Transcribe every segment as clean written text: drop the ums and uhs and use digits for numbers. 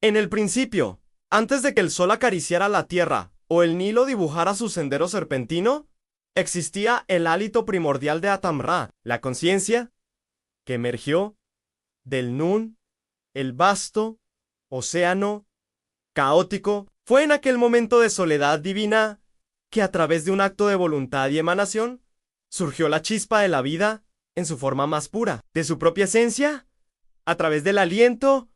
En el principio, antes de que el sol acariciara la tierra o el Nilo dibujara su sendero serpentino, existía el hálito primordial de Atam-Ra, la conciencia que emergió del Nun, el vasto océano caótico. Fue en aquel momento de soledad divina que a través de un acto de voluntad y emanación surgió la chispa de la vida en su forma más pura, de su propia esencia, a través del aliento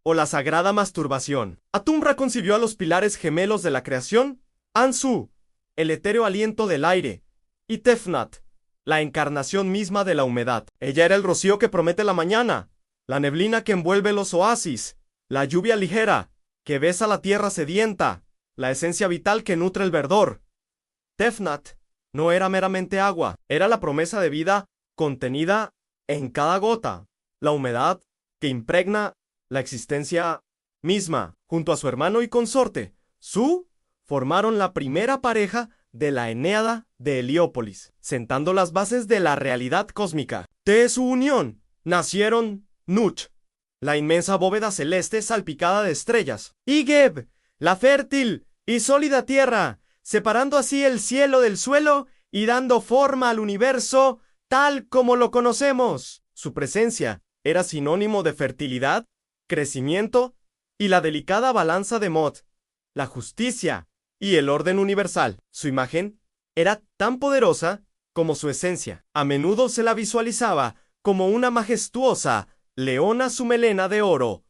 o la sagrada masturbación. Atum-Ra concibió a los pilares gemelos de la creación, Ansu, el etéreo aliento del aire, y Tefnut, la encarnación misma de la humedad. Ella era el rocío que promete la mañana, la neblina que envuelve los oasis, la lluvia ligera que besa la tierra sedienta, la esencia vital que nutre el verdor. Tefnut no era meramente agua, era la promesa de vida contenida en cada gota, la humedad que impregna la existencia misma. Junto a su hermano y consorte, Su, formaron la primera pareja de la Eneada de Heliópolis, sentando las bases de la realidad cósmica. De su unión nacieron Nut, la inmensa bóveda celeste salpicada de estrellas, y Geb, la fértil y sólida tierra, separando así el cielo del suelo y dando forma al universo tal como lo conocemos. Su presencia era sinónimo de fertilidad, crecimiento y la delicada balanza de Mod, la justicia y el orden universal. Su imagen era tan poderosa como su esencia. A menudo se la visualizaba como una majestuosa leona su melena de oro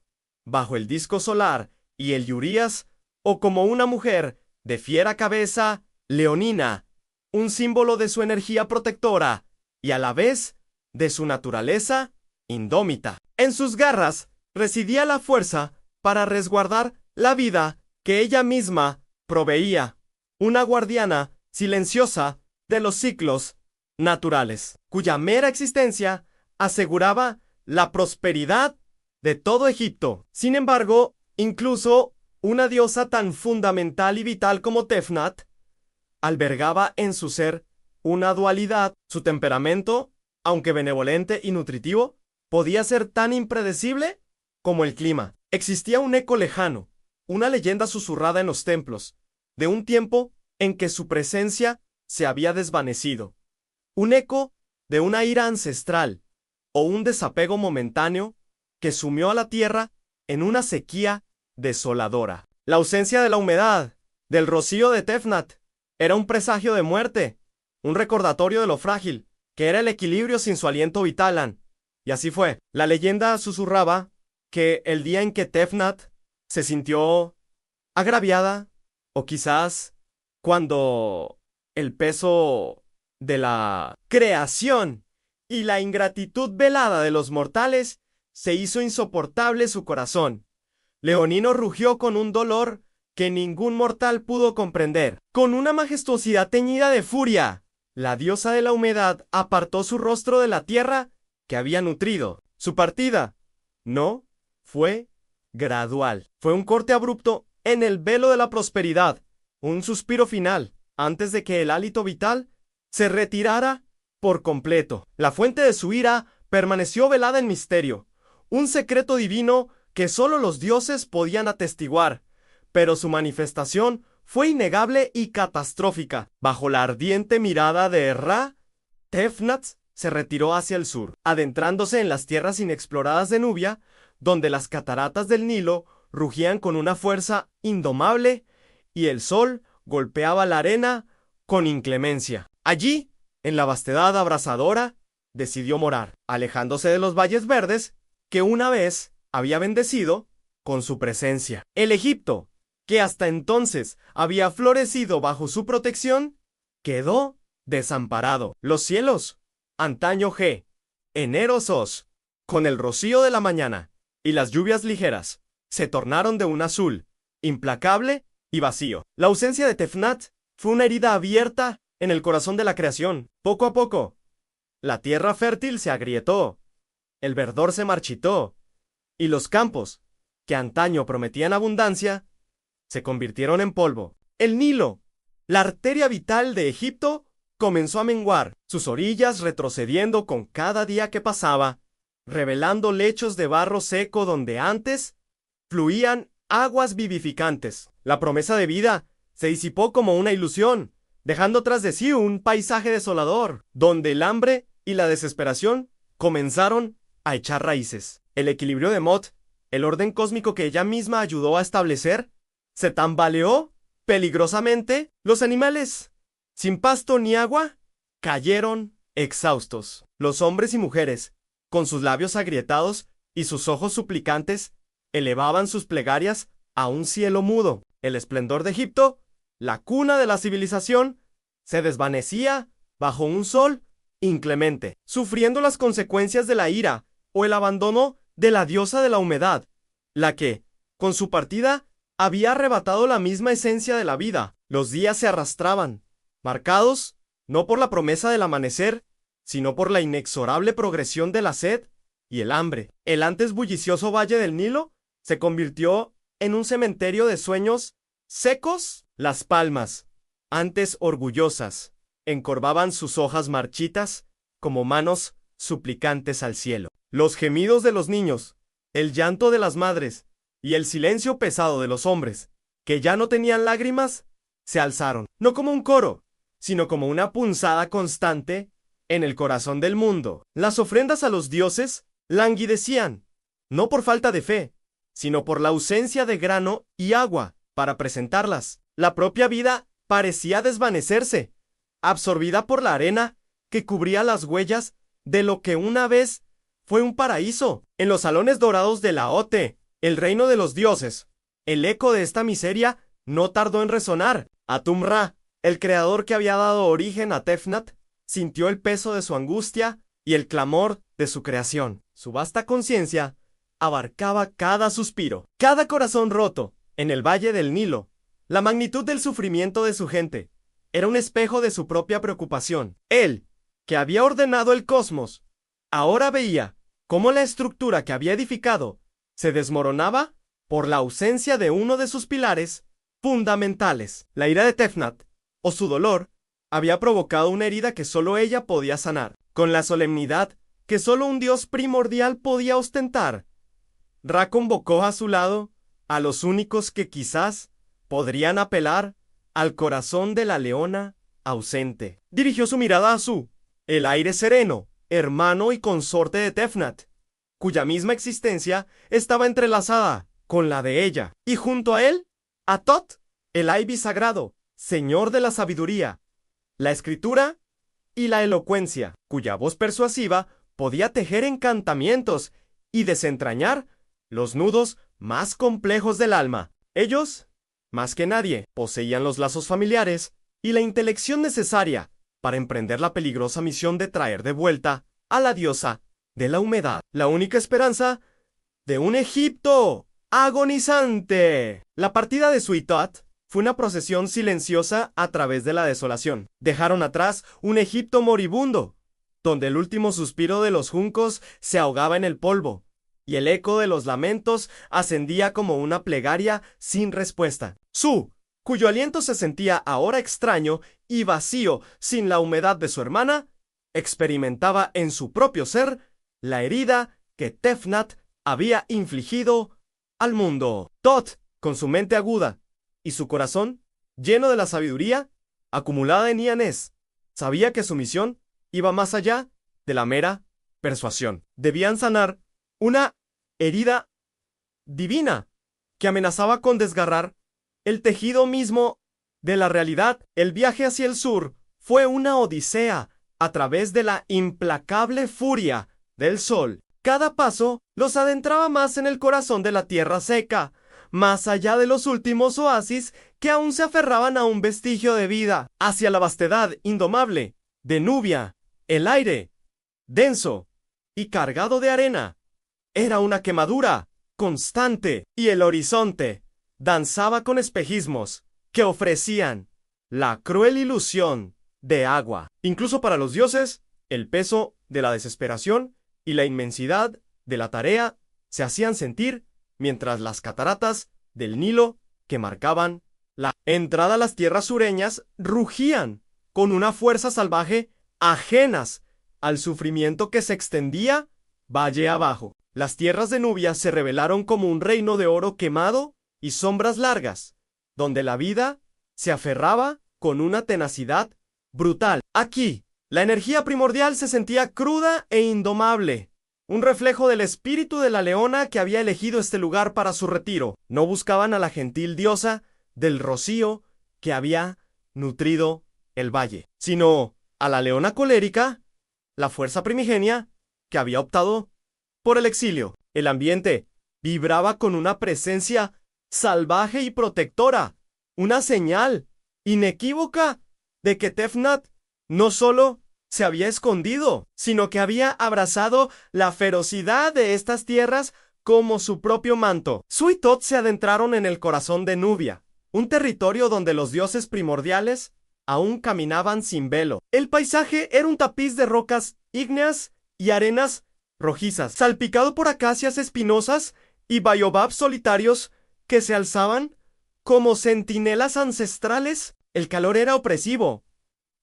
bajo el disco solar y el Urias, o como una mujer de fiera cabeza leonina, un símbolo de su energía protectora y a la vez de su naturaleza indómita. En sus garras residía la fuerza para resguardar la vida que ella misma proveía, una guardiana silenciosa de los ciclos naturales, cuya mera existencia aseguraba la prosperidad de todo Egipto. Sin embargo, incluso una diosa tan fundamental y vital como Tefnut albergaba en su ser una dualidad. Su temperamento, aunque benevolente y nutritivo, podía ser tan impredecible como el clima. Existía un eco lejano, una leyenda susurrada en los templos, de un tiempo en que su presencia se había desvanecido. Un eco de una ira ancestral o un desapego momentáneo que sumió a la tierra en una sequía desoladora. La ausencia de la humedad, del rocío de Tefnut, era un presagio de muerte, un recordatorio de lo frágil que era el equilibrio sin su aliento vital. Y así fue. La leyenda susurraba que el día en que Tefnut se sintió agraviada, o quizás cuando el peso de la creación y la ingratitud velada de los mortales se hizo insoportable su corazón, Leonino rugió con un dolor que ningún mortal pudo comprender. Con una majestuosidad teñida de furia, la diosa de la humedad apartó su rostro de la tierra que había nutrido. Su partida no fue gradual. Fue un corte abrupto en el velo de la prosperidad, un suspiro final, antes de que el hálito vital se retirara por completo. La fuente de su ira permaneció velada en misterio, un secreto divino que solo los dioses podían atestiguar, pero su manifestación fue innegable y catastrófica. Bajo la ardiente mirada de Ra, Tefnut se retiró hacia el sur, adentrándose en las tierras inexploradas de Nubia, donde las cataratas del Nilo rugían con una fuerza indomable y el sol golpeaba la arena con inclemencia. Allí, en la vastedad abrasadora, decidió morar, alejándose de los valles verdes que una vez había bendecido con su presencia. El Egipto, que hasta entonces había florecido bajo su protección, quedó desamparado. Los cielos, antaño generosos, con el rocío de la mañana y las lluvias ligeras, se tornaron de un azul implacable y vacío. La ausencia de Tefnut fue una herida abierta en el corazón de la creación. Poco a poco, la tierra fértil se agrietó, el verdor se marchitó, y los campos, que antaño prometían abundancia, se convirtieron en polvo. El Nilo, la arteria vital de Egipto, comenzó a menguar, sus orillas retrocediendo con cada día que pasaba, revelando lechos de barro seco donde antes fluían aguas vivificantes. La promesa de vida se disipó como una ilusión, dejando tras de sí un paisaje desolador, donde el hambre y la desesperación comenzaron a echar raíces. El equilibrio de Mot, el orden cósmico que ella misma ayudó a establecer, se tambaleó peligrosamente. Los animales, sin pasto ni agua, cayeron exhaustos. Los hombres y mujeres, con sus labios agrietados y sus ojos suplicantes, elevaban sus plegarias a un cielo mudo. El esplendor de Egipto, la cuna de la civilización, se desvanecía bajo un sol inclemente, sufriendo las consecuencias de la ira o el abandono de la diosa de la humedad, la que, con su partida, había arrebatado la misma esencia de la vida. Los días se arrastraban, marcados no por la promesa del amanecer, sino por la inexorable progresión de la sed y el hambre. El antes bullicioso valle del Nilo se convirtió en un cementerio de sueños secos. Las palmas, antes orgullosas, encorvaban sus hojas marchitas como manos suplicantes al cielo. Los gemidos de los niños, el llanto de las madres y el silencio pesado de los hombres, que ya no tenían lágrimas, se alzaron, no como un coro, sino como una punzada constante en el corazón del mundo. Las ofrendas a los dioses languidecían, no por falta de fe, sino por la ausencia de grano y agua para presentarlas. La propia vida parecía desvanecerse, absorbida por la arena que cubría las huellas de lo que una vez fue un paraíso. En los salones dorados de Laote, el reino de los dioses, el eco de esta miseria no tardó en resonar. Atum-Ra, el creador que había dado origen a Tefnat, sintió el peso de su angustia y el clamor de su creación. Su vasta conciencia abarcaba cada suspiro, cada corazón roto en el valle del Nilo. La magnitud del sufrimiento de su gente era un espejo de su propia preocupación. Él, que había ordenado el cosmos, ahora veía cómo la estructura que había edificado se desmoronaba por la ausencia de uno de sus pilares fundamentales. La ira de Tefnat, o su dolor, había provocado una herida que solo ella podía sanar. Con la solemnidad que solo un dios primordial podía ostentar, Ra convocó a su lado a los únicos que quizás podrían apelar al corazón de la leona ausente. Dirigió su mirada a Su, el aire sereno, hermano y consorte de Tefnat, cuya misma existencia estaba entrelazada con la de ella, y junto a él, a Tot, el Aibi sagrado, señor de la sabiduría, la escritura y la elocuencia, cuya voz persuasiva podía tejer encantamientos y desentrañar los nudos más complejos del alma. Ellos, más que nadie, poseían los lazos familiares y la intelección necesaria para emprender la peligrosa misión de traer de vuelta a la diosa de la humedad, la única esperanza de un Egipto agonizante. La partida de Suitot fue una procesión silenciosa a través de la desolación. Dejaron atrás un Egipto moribundo, donde el último suspiro de los juncos se ahogaba en el polvo, y el eco de los lamentos ascendía como una plegaria sin respuesta. Su, cuyo aliento se sentía ahora extraño y vacío sin la humedad de su hermana, experimentaba en su propio ser la herida que Tefnat había infligido al mundo. Tot, con su mente aguda y su corazón lleno de la sabiduría acumulada en Ianés, sabía que su misión iba más allá de la mera persuasión. Debían sanar una herida divina que amenazaba con desgarrar el tejido mismo de la realidad. El viaje hacia el sur fue una odisea a través de la implacable furia del sol. Cada paso los adentraba más en el corazón de la tierra seca, más allá de los últimos oasis que aún se aferraban a un vestigio de vida, hacia la vastedad indomable de Nubia. El aire, denso y cargado de arena, era una quemadura constante, y el horizonte danzaba con espejismos que ofrecían la cruel ilusión de agua. Incluso para los dioses, el peso de la desesperación y la inmensidad de la tarea se hacían sentir mientras las cataratas del Nilo que marcaban la entrada a las tierras sureñas rugían con una fuerza salvaje ajenas al sufrimiento que se extendía valle abajo. Las tierras de Nubia se revelaron como un reino de oro quemado y sombras largas, donde la vida se aferraba con una tenacidad brutal. Aquí, la energía primordial se sentía cruda e indomable, un reflejo del espíritu de la leona que había elegido este lugar para su retiro. No buscaban a la gentil diosa del rocío que había nutrido el valle, sino a la leona colérica, la fuerza primigenia que había optado por el exilio. El ambiente vibraba con una presencia salvaje y protectora, una señal inequívoca de que Tefnut no solo se había escondido, sino que había abrazado la ferocidad de estas tierras como su propio manto. Su y Tot se adentraron en el corazón de Nubia, un territorio donde los dioses primordiales aún caminaban sin velo. El paisaje era un tapiz de rocas ígneas y arenas rojizas, salpicado por acacias espinosas y baobabs solitarios que se alzaban como centinelas ancestrales. El calor era opresivo,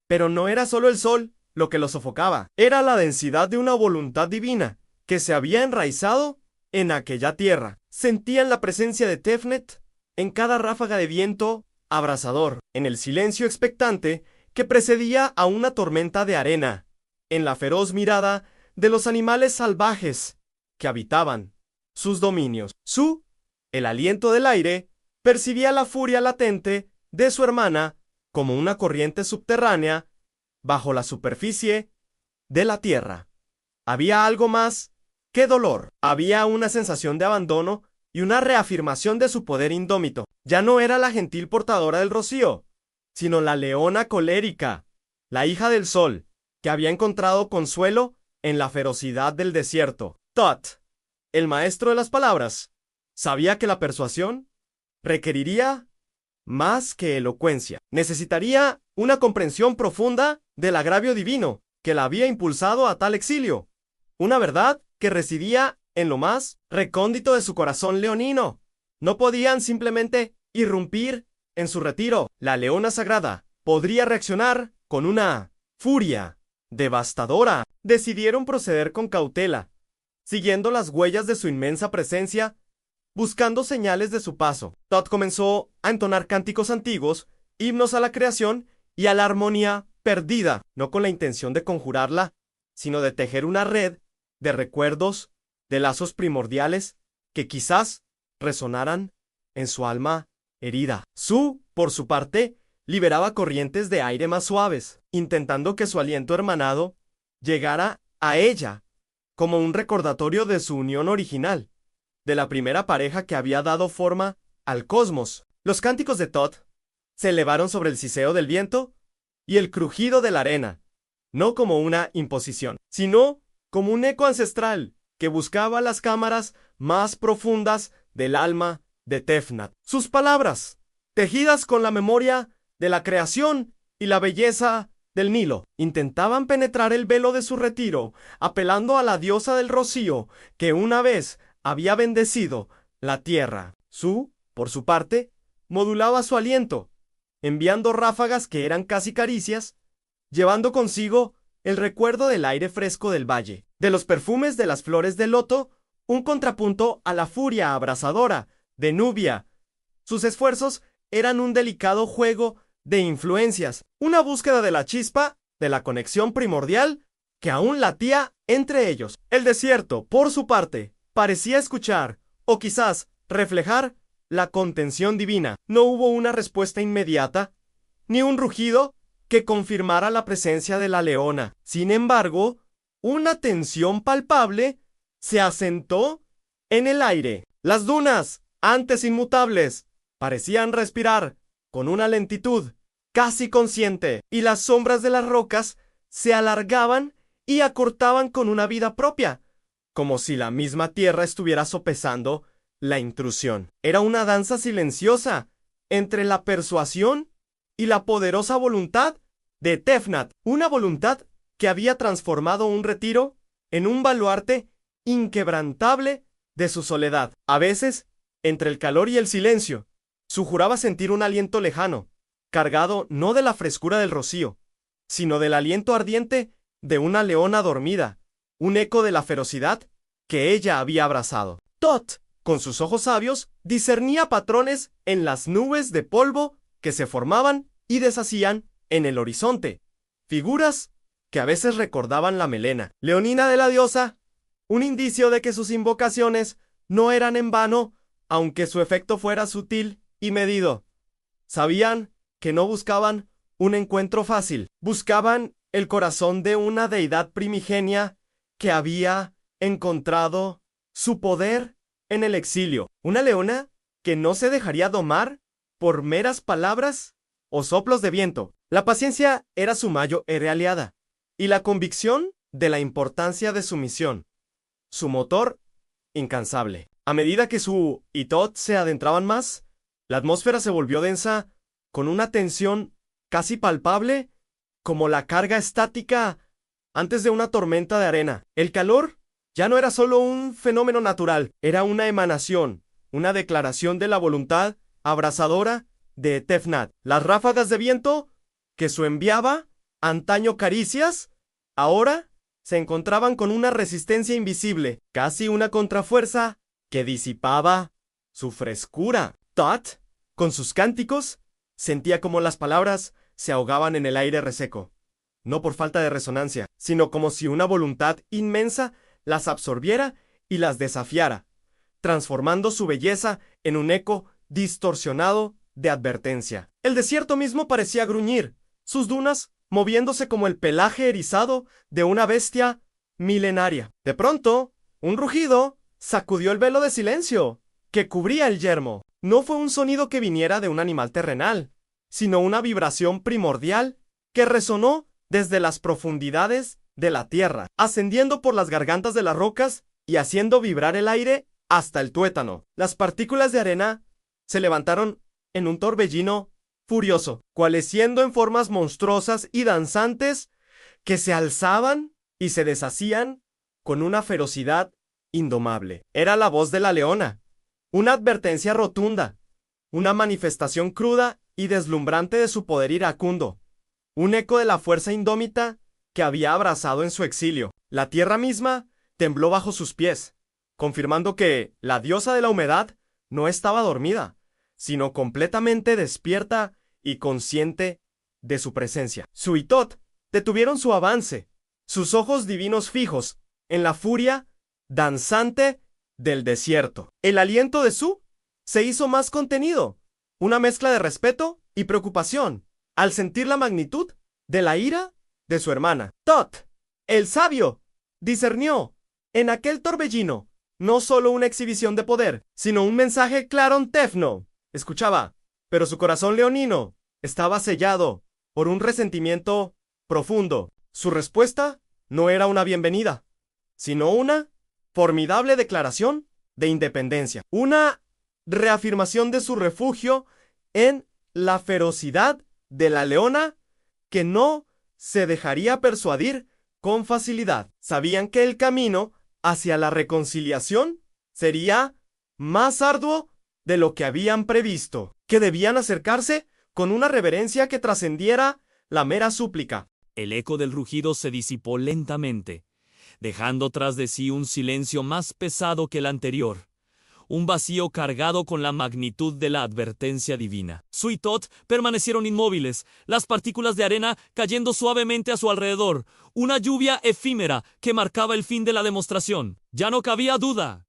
pero no era solo el sol lo que lo sofocaba, era la densidad de una voluntad divina que se había enraizado en aquella tierra. Sentían la presencia de Tefnut en cada ráfaga de viento abrasador, en el silencio expectante que precedía a una tormenta de arena, en la feroz mirada de los animales salvajes que habitaban sus dominios. El aliento del aire, percibía la furia latente de su hermana como una corriente subterránea bajo la superficie de la tierra. Había algo más que dolor, había una sensación de abandono y una reafirmación de su poder indómito. Ya no era la gentil portadora del rocío, sino la leona colérica, la hija del sol, que había encontrado consuelo en la ferocidad del desierto. Tot, el maestro de las palabras, sabía que la persuasión requeriría más que elocuencia. Necesitaría una comprensión profunda del agravio divino que la había impulsado a tal exilio, una verdad que residía en lo más recóndito de su corazón leonino. No podían simplemente irrumpir en su retiro. La leona sagrada podría reaccionar con una furia devastadora. Decidieron proceder con cautela, siguiendo las huellas de su inmensa presencia, buscando señales de su paso. Tot comenzó a entonar cánticos antiguos, himnos a la creación y a la armonía perdida, no con la intención de conjurarla, sino de tejer una red de recuerdos, de lazos primordiales que quizás resonaran en su alma herida. Por su parte, liberaba corrientes de aire más suaves, intentando que su aliento hermanado llegara a ella como un recordatorio de su unión original, de la primera pareja que había dado forma al cosmos. Los cánticos de Tot se elevaron sobre el siseo del viento y el crujido de la arena, no como una imposición, sino como un eco ancestral que buscaba las cámaras más profundas del alma de Tefnut. Sus palabras, tejidas con la memoria de la creación y la belleza del Nilo, intentaban penetrar el velo de su retiro, apelando a la diosa del rocío que una vez había bendecido la tierra. Por su parte, modulaba su aliento, enviando ráfagas que eran casi caricias, llevando consigo el recuerdo del aire fresco del valle, de los perfumes de las flores de loto, un contrapunto a la furia abrasadora de Nubia. Sus esfuerzos eran un delicado juego de influencias, una búsqueda de la chispa, de la conexión primordial que aún latía entre ellos. El desierto, por su parte, parecía escuchar, o quizás reflejar, la contención divina. No hubo una respuesta inmediata, ni un rugido que confirmara la presencia de la leona. Sin embargo, una tensión palpable se asentó en el aire. Las dunas, antes inmutables, parecían respirar con una lentitud casi consciente, y las sombras de las rocas se alargaban y acortaban con una vida propia, como si la misma tierra estuviera sopesando la intrusión. Era una danza silenciosa entre la persuasión y la poderosa voluntad de Tefnut, una voluntad que había transformado un retiro en un baluarte inquebrantable de su soledad. A veces, entre el calor y el silencio, juraba sentir un aliento lejano, cargado no de la frescura del rocío, sino del aliento ardiente de una leona dormida, un eco de la ferocidad que ella había abrazado. Tot con sus ojos sabios, discernía patrones en las nubes de polvo que se formaban y deshacían en el horizonte, figuras que a veces recordaban la melena leonina de la diosa, un indicio de que sus invocaciones no eran en vano, aunque su efecto fuera sutil y medido. Sabían que no buscaban un encuentro fácil, buscaban el corazón de una deidad primigenia que había encontrado su poder en el exilio, una leona que no se dejaría domar por meras palabras o soplos de viento. La paciencia era su mayor aliada, y la convicción de la importancia de su misión, su motor incansable. A medida que su Itot se adentraban más, la atmósfera se volvió densa con una tensión casi palpable como la carga estática antes de una tormenta de arena. El calor ya no era solo un fenómeno natural, era una emanación, una declaración de la voluntad abrasadora de Tefnut. Las ráfagas de viento que su enviaba antaño caricias, ahora se encontraban con una resistencia invisible, casi una contrafuerza que disipaba su frescura. Tot, con sus cánticos, sentía como las palabras se ahogaban en el aire reseco, no por falta de resonancia, sino como si una voluntad inmensa las absorbiera y las desafiara, transformando su belleza en un eco distorsionado de advertencia. El desierto mismo parecía gruñir, sus dunas moviéndose como el pelaje erizado de una bestia milenaria. De pronto, un rugido sacudió el velo de silencio que cubría el yermo. No fue un sonido que viniera de un animal terrenal, sino una vibración primordial que resonó desde las profundidades de la tierra, ascendiendo por las gargantas de las rocas y haciendo vibrar el aire hasta el tuétano. Las partículas de arena se levantaron en un torbellino furioso, coalesciendo en formas monstruosas y danzantes que se alzaban y se deshacían con una ferocidad indomable. Era la voz de la leona, una advertencia rotunda, una manifestación cruda y deslumbrante de su poder iracundo, un eco de la fuerza indómita que había abrazado en su exilio. La tierra misma tembló bajo sus pies, confirmando que la diosa de la humedad no estaba dormida, sino completamente despierta y consciente de su presencia. Su Itot detuvieron su avance, sus ojos divinos fijos en la furia danzante del desierto. El aliento de Su se hizo más contenido, una mezcla de respeto y preocupación, al sentir la magnitud de la ira de su hermana. Tot, el sabio, discernió en aquel torbellino no solo una exhibición de poder, sino un mensaje claro en Tefno. Escuchaba, pero su corazón leonino estaba sellado por un resentimiento profundo. Su respuesta no era una bienvenida, sino una formidable declaración de independencia, una reafirmación de su refugio en la ferocidad de la leona que no se dejaría persuadir con facilidad. Sabían que el camino hacia la reconciliación sería más arduo de lo que habían previsto, que debían acercarse con una reverencia que trascendiera la mera súplica. El eco del rugido se disipó lentamente, dejando tras de sí un silencio más pesado que el anterior, un vacío cargado con la magnitud de la advertencia divina. Su y Tot permanecieron inmóviles, las partículas de arena cayendo suavemente a su alrededor, una lluvia efímera que marcaba el fin de la demostración. Ya no cabía duda.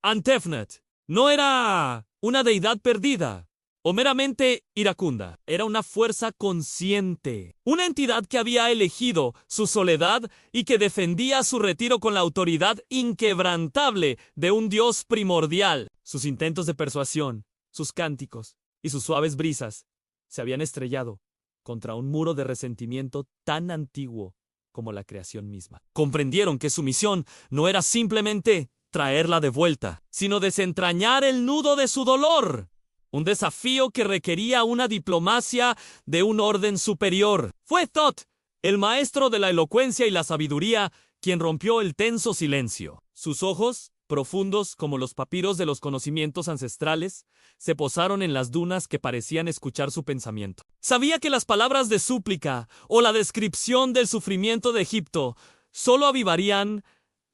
Antefnut no era una deidad perdida o meramente iracunda, era una fuerza consciente, una entidad que había elegido su soledad y que defendía su retiro con la autoridad inquebrantable de un dios primordial. Sus intentos de persuasión, sus cánticos y sus suaves brisas se habían estrellado contra un muro de resentimiento tan antiguo como la creación misma. Comprendieron que su misión no era simplemente traerla de vuelta, sino desentrañar el nudo de su dolor. Un desafío que requería una diplomacia de un orden superior. Fue Tot, el maestro de la elocuencia y la sabiduría, quien rompió el tenso silencio. Sus ojos, profundos como los papiros de los conocimientos ancestrales, se posaron en las dunas que parecían escuchar su pensamiento. Sabía que las palabras de súplica o la descripción del sufrimiento de Egipto solo avivarían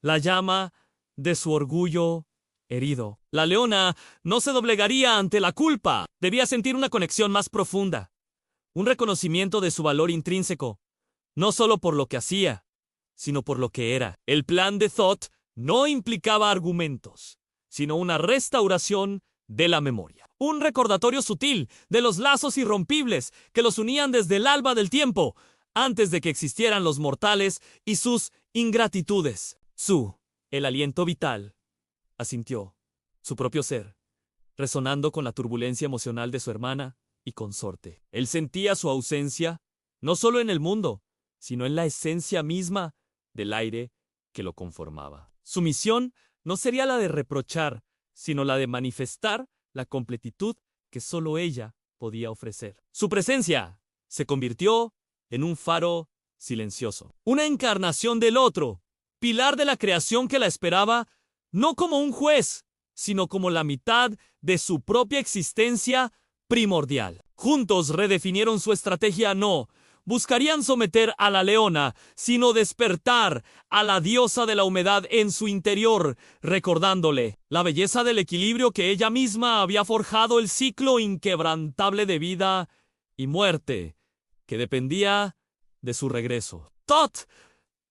la llama de su orgullo herido. La leona no se doblegaría ante la culpa. Debía sentir una conexión más profunda, un reconocimiento de su valor intrínseco, no solo por lo que hacía, sino por lo que era. El plan de Thoth no implicaba argumentos, sino una restauración de la memoria. Un recordatorio sutil de los lazos irrompibles que los unían desde el alba del tiempo, antes de que existieran los mortales y sus ingratitudes. El aliento vital, asintió, su propio ser, resonando con la turbulencia emocional de su hermana y consorte. Él sentía su ausencia, no solo en el mundo, sino en la esencia misma del aire que lo conformaba. Su misión no sería la de reprochar, sino la de manifestar la completitud que solo ella podía ofrecer. Su presencia se convirtió en un faro silencioso, una encarnación del otro, pilar de la creación que la esperaba, no como un juez, sino como la mitad de su propia existencia primordial. Juntos redefinieron su estrategia. No buscarían someter a la leona, sino despertar a la diosa de la humedad en su interior, recordándole la belleza del equilibrio que ella misma había forjado, el ciclo inquebrantable de vida y muerte que dependía de su regreso. Thoth,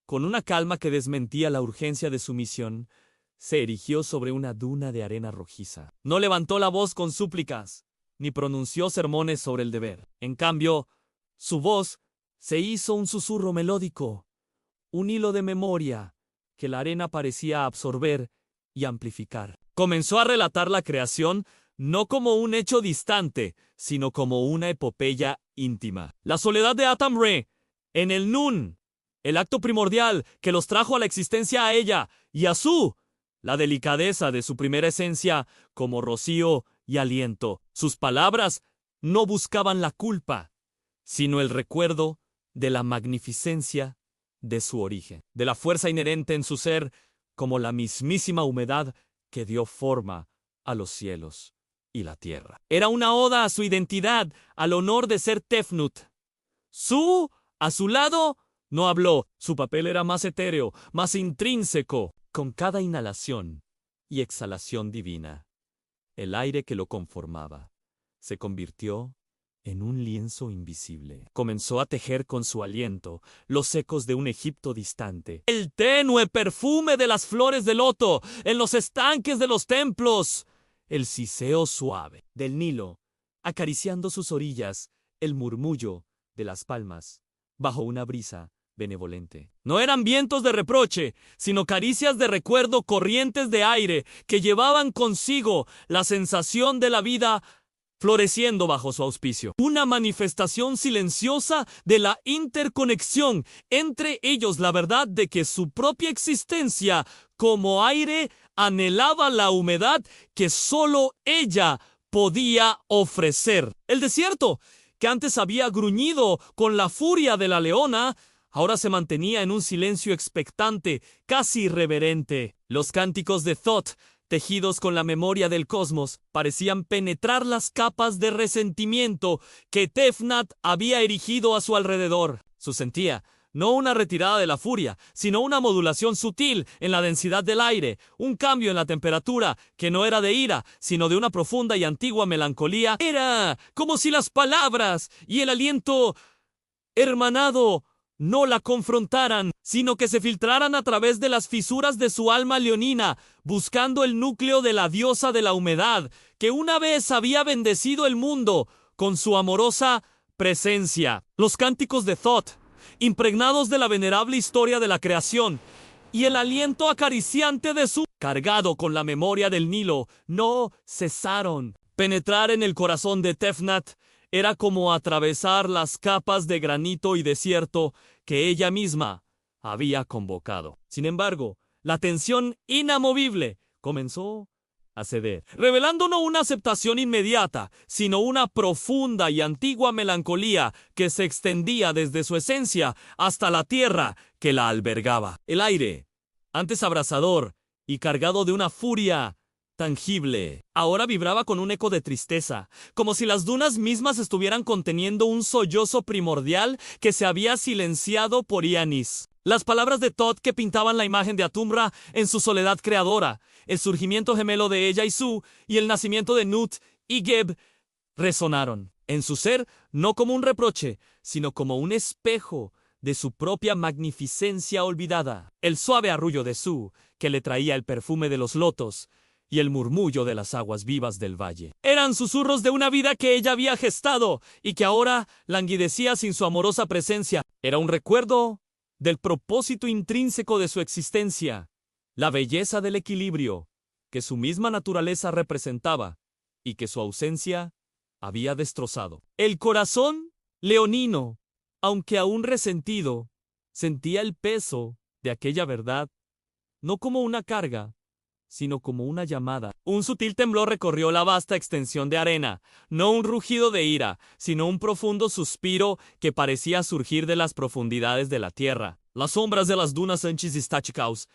con una calma que desmentía la urgencia de su misión, se erigió sobre una duna de arena rojiza. No levantó la voz con súplicas, ni pronunció sermones sobre el deber. En cambio, su voz se hizo un susurro melódico, un hilo de memoria que la arena parecía absorber y amplificar. Comenzó a relatar la creación no como un hecho distante, sino como una epopeya íntima. La soledad de Atam-Re en el Nun, el acto primordial que los trajo a la existencia a ella y a la delicadeza de su primera esencia como rocío y aliento. Sus palabras no buscaban la culpa, sino el recuerdo de la magnificencia de su origen, de la fuerza inherente en su ser como la mismísima humedad que dio forma a los cielos y la tierra. Era una oda a su identidad, al honor de ser Tefnut. A su lado, no habló. Su papel era más etéreo, más intrínseco. Con cada inhalación y exhalación divina, el aire que lo conformaba se convirtió en un lienzo invisible. Comenzó a tejer con su aliento los ecos de un Egipto distante, el tenue perfume de las flores de loto en los estanques de los templos, el siseo suave del Nilo acariciando sus orillas, el murmullo de las palmas bajo una brisa benevolente. No eran vientos de reproche, sino caricias de recuerdo, corrientes de aire que llevaban consigo la sensación de la vida floreciendo bajo su auspicio. Una manifestación silenciosa de la interconexión entre ellos, la verdad de que su propia existencia como aire anhelaba la humedad que solo ella podía ofrecer. El desierto, que antes había gruñido con la furia de la leona, ahora se mantenía en un silencio expectante, casi irreverente. Los cánticos de Thoth, tejidos con la memoria del cosmos, parecían penetrar las capas de resentimiento que Tefnut había erigido a su alrededor. Sentía no una retirada de la furia, sino una modulación sutil en la densidad del aire, un cambio en la temperatura que no era de ira, sino de una profunda y antigua melancolía. Era como si las palabras y el aliento hermanado no la confrontaran, sino que se filtraran a través de las fisuras de su alma leonina, buscando el núcleo de la diosa de la humedad, que una vez había bendecido el mundo con su amorosa presencia. Los cánticos de Thoth, impregnados de la venerable historia de la creación, y el aliento acariciante de su cargado con la memoria del Nilo, no cesaron. Penetrar en el corazón de Tefnut era como atravesar las capas de granito y desierto que ella misma había convocado. Sin embargo, la tensión inamovible comenzó a ceder, revelando no una aceptación inmediata, sino una profunda y antigua melancolía que se extendía desde su esencia hasta la tierra que la albergaba. El aire, antes abrasador y cargado de una furia tangible, ahora vibraba con un eco de tristeza, como si las dunas mismas estuvieran conteniendo un sollozo primordial que se había silenciado por Ianis. Las palabras de Thoth que pintaban la imagen de Atum-Ra en su soledad creadora, el surgimiento gemelo de ella y Su, y el nacimiento de Nut y Geb, resonaron en su ser no como un reproche, sino como un espejo de su propia magnificencia olvidada. El suave arrullo de Su, que le traía el perfume de los lotos, y el murmullo de las aguas vivas del valle. Eran susurros de una vida que ella había gestado y que ahora languidecía sin su amorosa presencia. Era un recuerdo del propósito intrínseco de su existencia, la belleza del equilibrio que su misma naturaleza representaba y que su ausencia había destrozado. El corazón leonino, aunque aún resentido, sentía el peso de aquella verdad, no como una carga, sino como una llamada. Un sutil temblor recorrió la vasta extensión de arena, no un rugido de ira, sino un profundo suspiro que parecía surgir de las profundidades de la tierra. Las sombras de las dunas Anchis y Stachikaus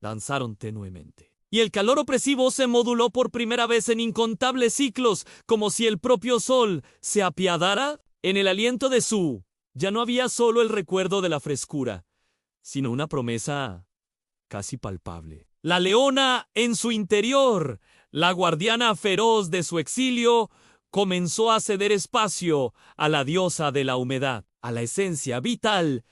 danzaron tenuemente, y el calor opresivo se moduló por primera vez en incontables ciclos, como si el propio sol se apiadara. En el aliento de Su ya no había solo el recuerdo de la frescura, sino una promesa casi palpable. La leona en su interior, la guardiana feroz de su exilio, comenzó a ceder espacio a la diosa de la humedad, a la esencia vital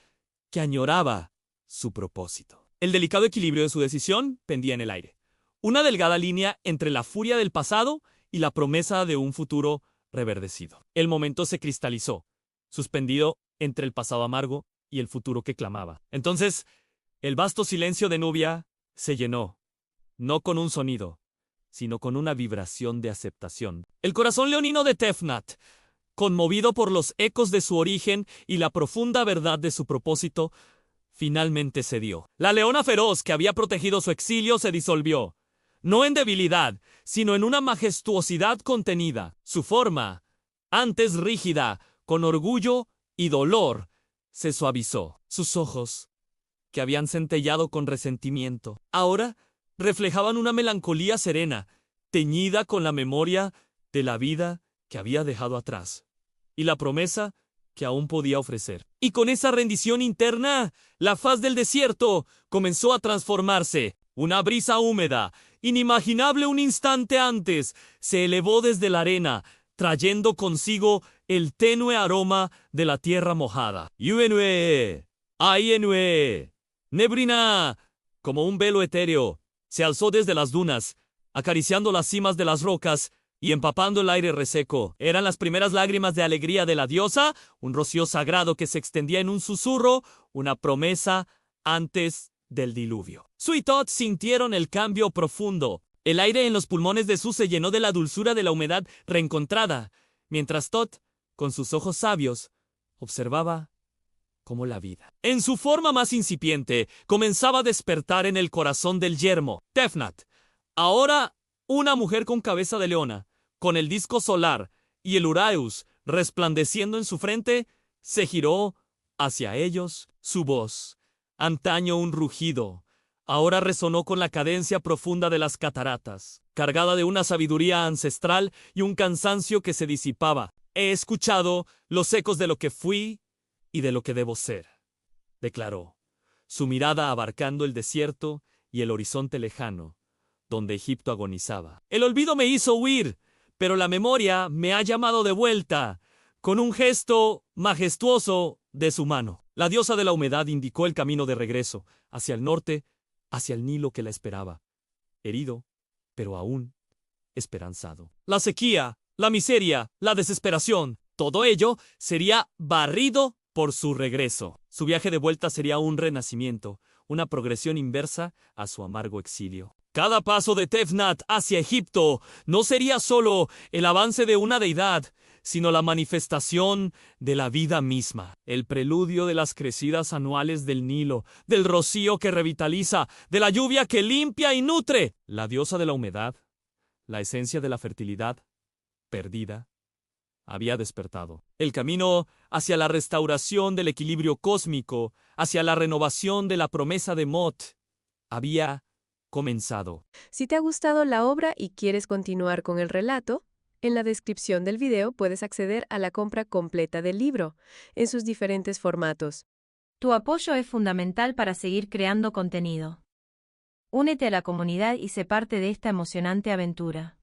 que añoraba su propósito. El delicado equilibrio de su decisión pendía en el aire, una delgada línea entre la furia del pasado y la promesa de un futuro reverdecido. El momento se cristalizó, suspendido entre el pasado amargo y el futuro que clamaba. Entonces, el vasto silencio de Nubia se llenó, no con un sonido, sino con una vibración de aceptación. El corazón leonino de Tefnut, conmovido por los ecos de su origen y la profunda verdad de su propósito, finalmente cedió. La leona feroz que había protegido su exilio se disolvió, no en debilidad, sino en una majestuosidad contenida. Su forma, antes rígida, con orgullo y dolor, se suavizó. Sus ojos, que habían centellado con resentimiento, ahora reflejaban una melancolía serena, teñida con la memoria de la vida que había dejado atrás, y la promesa que aún podía ofrecer. Y con esa rendición interna, la faz del desierto comenzó a transformarse. Una brisa húmeda, inimaginable un instante antes, se elevó desde la arena, trayendo consigo el tenue aroma de la tierra mojada. Yuenue, Aienue, Nebrina, como un velo etéreo, se alzó desde las dunas, acariciando las cimas de las rocas y empapando el aire reseco. Eran las primeras lágrimas de alegría de la diosa, un rocío sagrado que se extendía en un susurro, una promesa antes del diluvio. Su y Thoth sintieron el cambio profundo. El aire en los pulmones de Su se llenó de la dulzura de la humedad reencontrada, mientras Thoth, con sus ojos sabios, observaba como la vida, en su forma más incipiente, comenzaba a despertar en el corazón del yermo, Tefnut. Ahora, una mujer con cabeza de leona, con el disco solar y el Uraeus resplandeciendo en su frente, se giró hacia ellos. Su voz, antaño un rugido, ahora resonó con la cadencia profunda de las cataratas, cargada de una sabiduría ancestral y un cansancio que se disipaba. He escuchado los ecos de lo que fui y de lo que debo ser, declaró, su mirada abarcando el desierto y el horizonte lejano, donde Egipto agonizaba. El olvido me hizo huir, pero la memoria me ha llamado de vuelta, con un gesto majestuoso de su mano. La diosa de la humedad indicó el camino de regreso, hacia el norte, hacia el Nilo que la esperaba, herido, pero aún esperanzado. La sequía, la miseria, la desesperación, todo ello sería barrido por su regreso. Su viaje de vuelta sería un renacimiento, una progresión inversa a su amargo exilio. Cada paso de Tefnut hacia Egipto no sería solo el avance de una deidad, sino la manifestación de la vida misma, el preludio de las crecidas anuales del Nilo, del rocío que revitaliza, de la lluvia que limpia y nutre. La diosa de la humedad, la esencia de la fertilidad, perdida, había despertado. El camino hacia la restauración del equilibrio cósmico, hacia la renovación de la promesa de Mot, había comenzado. Si te ha gustado la obra y quieres continuar con el relato, en la descripción del video puedes acceder a la compra completa del libro, en sus diferentes formatos. Tu apoyo es fundamental para seguir creando contenido. Únete a la comunidad y sé parte de esta emocionante aventura.